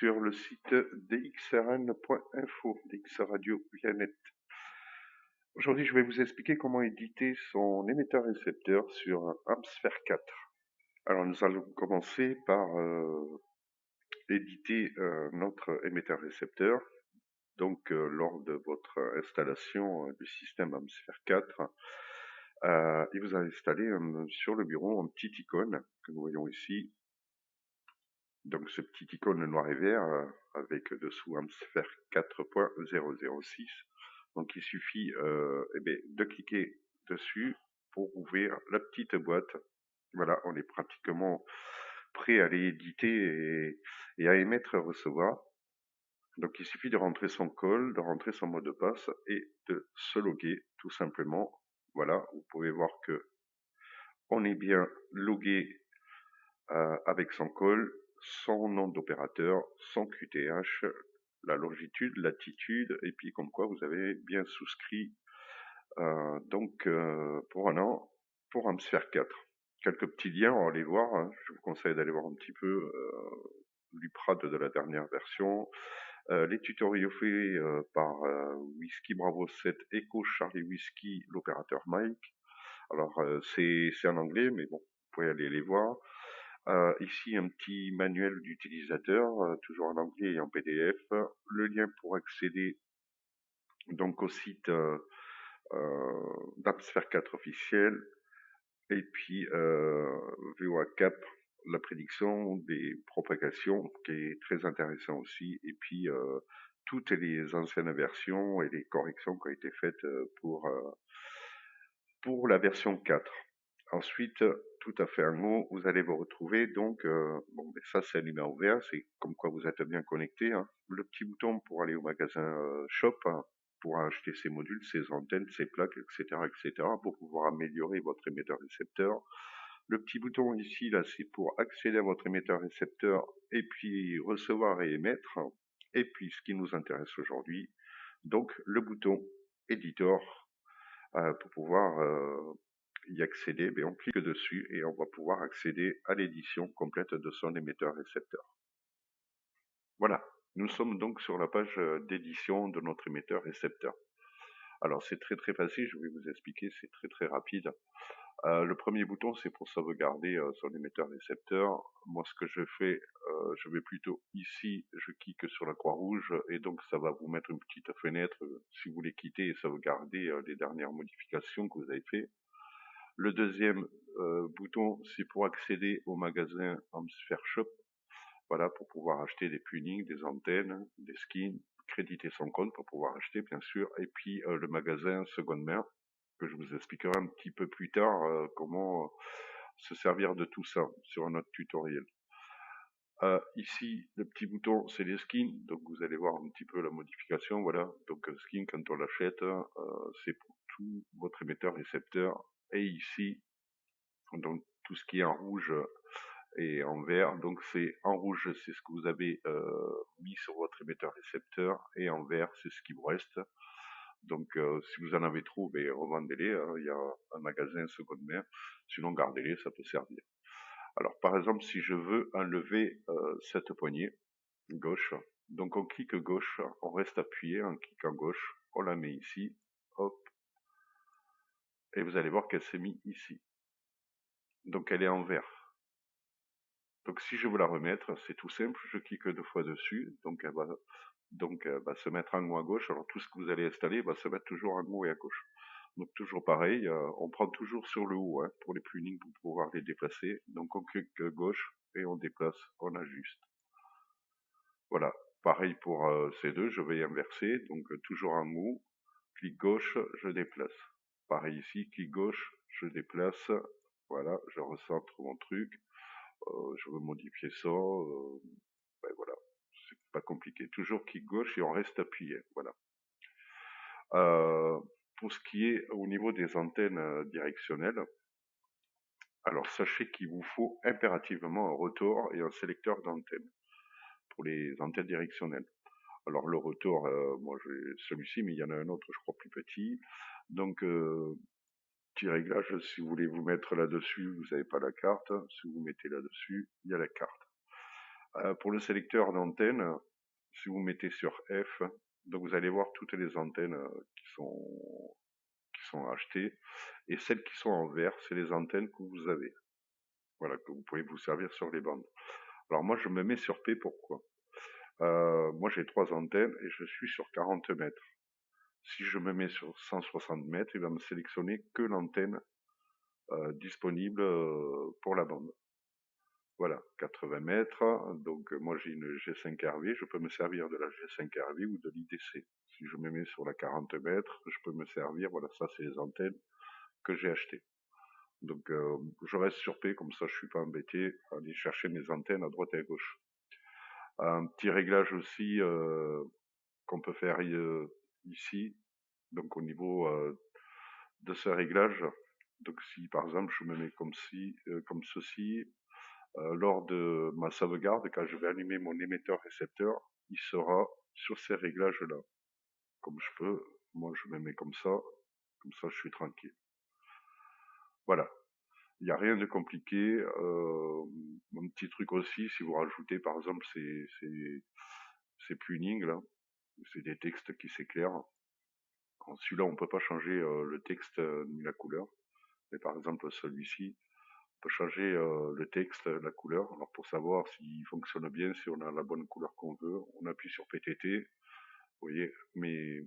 sur le site dxrn.info, dxradio.net. Aujourd'hui, je vais vous expliquer comment éditer son émetteur-récepteur sur un Amsphere 4. Alors, nous allons commencer par éditer notre émetteur-récepteur. Donc, lors de votre installation du système Amsphere 4, il vous a installé sur le bureau un petit icône que nous voyons ici. Donc ce petit icône noir et vert avec dessous Amsphere 4.006. Donc il suffit de cliquer dessus pour ouvrir la petite boîte. Voilà, on est pratiquement prêt à l'éditer et à émettre et recevoir. Donc il suffit de rentrer son call, de rentrer son mot de passe et de se loguer tout simplement. Voilà, vous pouvez voir que on est bien logué avec son call, son nom d'opérateur, son QTH, la longitude, latitude, et puis comme quoi vous avez bien souscrit pour un an pour Amsphere 4. Quelques petits liens, on va les voir, hein. Je vous conseille d'aller voir un petit peu l'UPRAD de la dernière version, les tutoriaux faits par Whisky Bravo 7 Echo Charlie Whisky, l'opérateur Mike. Alors c'est en anglais, mais bon, vous pouvez aller les voir. Ici, un petit manuel d'utilisateur, toujours en anglais et en PDF. Le lien pour accéder donc au site d'Amsphere 4 officiel. Et puis VOA Cap, la prédiction des propagations, qui est très intéressant aussi. Et puis toutes les anciennes versions et les corrections qui ont été faites pour la version 4. Ensuite, tout à fait un mot, vous allez vous retrouver donc, ça c'est un numéro vert, c'est comme quoi vous êtes bien connecté, hein. Le petit bouton pour aller au magasin Shop, hein, pour acheter ses modules, ses antennes, ses plaques, etc., pour pouvoir améliorer votre émetteur-récepteur. Le petit bouton ici, là, c'est pour accéder à votre émetteur-récepteur et puis recevoir et émettre. Et puis, ce qui nous intéresse aujourd'hui, donc le bouton Editor, pour pouvoir y accéder, on clique dessus et on va pouvoir accéder à l'édition complète de son émetteur-récepteur. Voilà, nous sommes donc sur la page d'édition de notre émetteur-récepteur. Alors c'est très très facile, je vais vous expliquer, c'est très très rapide. Le premier bouton c'est pour sauvegarder son émetteur-récepteur. Moi ce que je fais, je vais plutôt ici, je clique sur la croix rouge et donc ça va vous mettre une petite fenêtre si vous voulez quitter et sauvegarder les dernières modifications que vous avez fait. Le deuxième bouton, c'est pour accéder au magasin Amsphere Shop. Voilà, pour pouvoir acheter des plugins, des antennes, des skins, créditer son compte pour pouvoir acheter, bien sûr. Et puis le magasin seconde main, que je vous expliquerai un petit peu plus tard comment se servir de tout ça sur un autre tutoriel. Ici, le petit bouton, c'est les skins. Donc vous allez voir un petit peu la modification. Voilà, donc un skin, quand on l'achète, c'est pour tout votre émetteur-récepteur. Et ici, donc tout ce qui est en rouge et en vert, donc c'est en rouge c'est ce que vous avez mis sur votre émetteur récepteur et en vert c'est ce qui vous reste. Donc si vous en avez trop, revendez-les, hein. Il y a un magasin seconde main, sinon gardez-les, ça peut servir. Alors par exemple si je veux enlever cette poignée gauche, donc on clique gauche, on reste appuyé, on clique en gauche, on la met ici, hop, et vous allez voir qu'elle s'est mise ici. Donc elle est en vert. Donc si je veux la remettre, c'est tout simple, je clique 2 fois dessus, donc elle va se mettre en haut à gauche. Alors tout ce que vous allez installer va se mettre toujours en haut et à gauche. Donc toujours pareil, on prend toujours sur le haut, hein, pour les plugins pour pouvoir les déplacer. Donc on clique gauche et on déplace, on ajuste. Voilà, pareil pour ces deux, je vais inverser, donc toujours en haut, clic gauche, je déplace. Pareil ici, clic gauche, je déplace, voilà, je recentre mon truc. Je veux modifier ça, voilà, c'est pas compliqué. Toujours clic gauche et on reste appuyé, voilà. Pour ce qui est au niveau des antennes directionnelles, alors sachez qu'il vous faut impérativement un rotor et un sélecteur d'antenne pour les antennes directionnelles. Alors le rotor, moi j'ai celui-ci, mais il y en a un autre, je crois, plus petit. Donc petit réglage, si vous voulez vous mettre là-dessus, vous n'avez pas la carte. Si vous mettez là-dessus, il y a la carte. Pour le sélecteur d'antenne, si vous mettez sur F, donc vous allez voir toutes les antennes qui sont achetées, et celles qui sont en vert, c'est les antennes que vous avez. Voilà, que vous pouvez vous servir sur les bandes. Alors moi, je me mets sur P, pourquoi? Moi, j'ai 3 antennes et je suis sur 40 mètres. Si je me mets sur 160 mètres, il va me sélectionner que l'antenne disponible pour la bande. Voilà, 80 mètres, donc moi j'ai une G5RV, je peux me servir de la G5RV ou de l'IDC. Si je me mets sur la 40 mètres, je peux me servir, voilà, ça c'est les antennes que j'ai achetées. Donc je reste sur P, comme ça je suis pas embêté à aller chercher mes antennes à droite et à gauche. Un petit réglage aussi qu'on peut faire ici, donc au niveau de ce réglage. Donc si par exemple je me mets comme ceci, lors de ma sauvegarde, quand je vais allumer mon émetteur-récepteur, il sera sur ces réglages-là. Comme je peux, moi je me mets comme ça je suis tranquille. Voilà, il n'y a rien de compliqué. Un petit truc aussi, si vous rajoutez par exemple ces plugins là, c'est des textes qui s'éclairent. Celui-là, on peut pas changer le texte ni la couleur. Mais par exemple celui-ci, on peut changer le texte, la couleur. Alors pour savoir s'il fonctionne bien, si on a la bonne couleur qu'on veut, on appuie sur PTT. Vous voyez, mes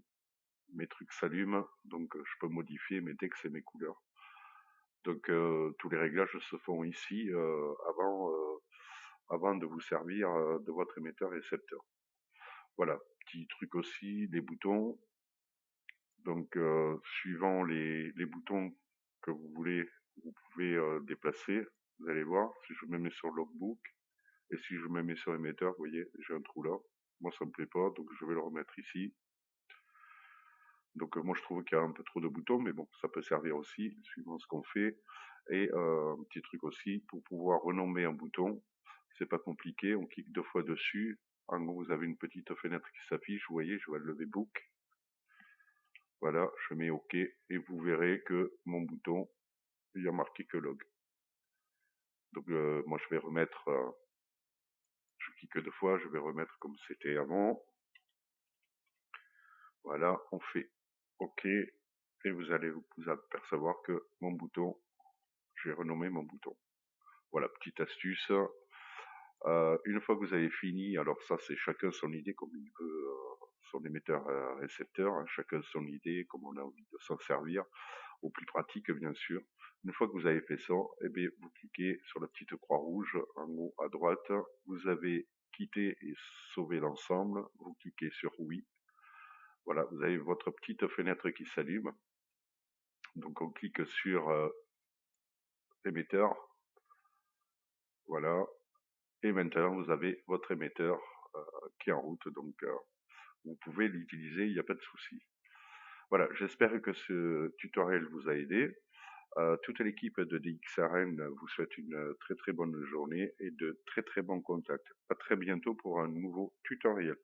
trucs s'allument, donc je peux modifier mes textes et mes couleurs. Donc tous les réglages se font ici avant de vous servir de votre émetteur récepteur. Voilà, petit truc aussi, les boutons. Donc suivant les boutons que vous voulez, vous pouvez déplacer. Vous allez voir, si je me mets sur logbook et si je me mets sur émetteur, vous voyez, j'ai un trou là. Moi ça me plaît pas, donc je vais le remettre ici. Donc moi je trouve qu'il y a un peu trop de boutons, mais bon, ça peut servir aussi, suivant ce qu'on fait. Et un petit truc aussi, pour pouvoir renommer un bouton, c'est pas compliqué, on clique 2 fois dessus. En gros, vous avez une petite fenêtre qui s'affiche, vous voyez, je vais lever book. Voilà, je mets OK, et vous verrez que mon bouton, il y a marqué que log. Donc moi je vais remettre, je clique 2 fois, je vais remettre comme c'était avant. Voilà, on fait OK, et vous allez vous apercevoir que mon bouton, j'ai renommé mon bouton. Voilà, petite astuce. Une fois que vous avez fini, alors ça c'est chacun son idée, comme il veut son émetteur récepteur, hein, chacun son idée, comme on a envie de s'en servir, au plus pratique bien sûr. Une fois que vous avez fait ça, eh bien, vous cliquez sur la petite croix rouge en haut à droite, vous avez quitté et sauvé l'ensemble, vous cliquez sur oui. Voilà, vous avez votre petite fenêtre qui s'allume. Donc on clique sur émetteur. Voilà. Et maintenant vous avez votre émetteur qui est en route. Donc vous pouvez l'utiliser, il n'y a pas de souci. Voilà, j'espère que ce tutoriel vous a aidé. Toute l'équipe de DXRN vous souhaite une très très bonne journée et de très très bons contacts. À très bientôt pour un nouveau tutoriel.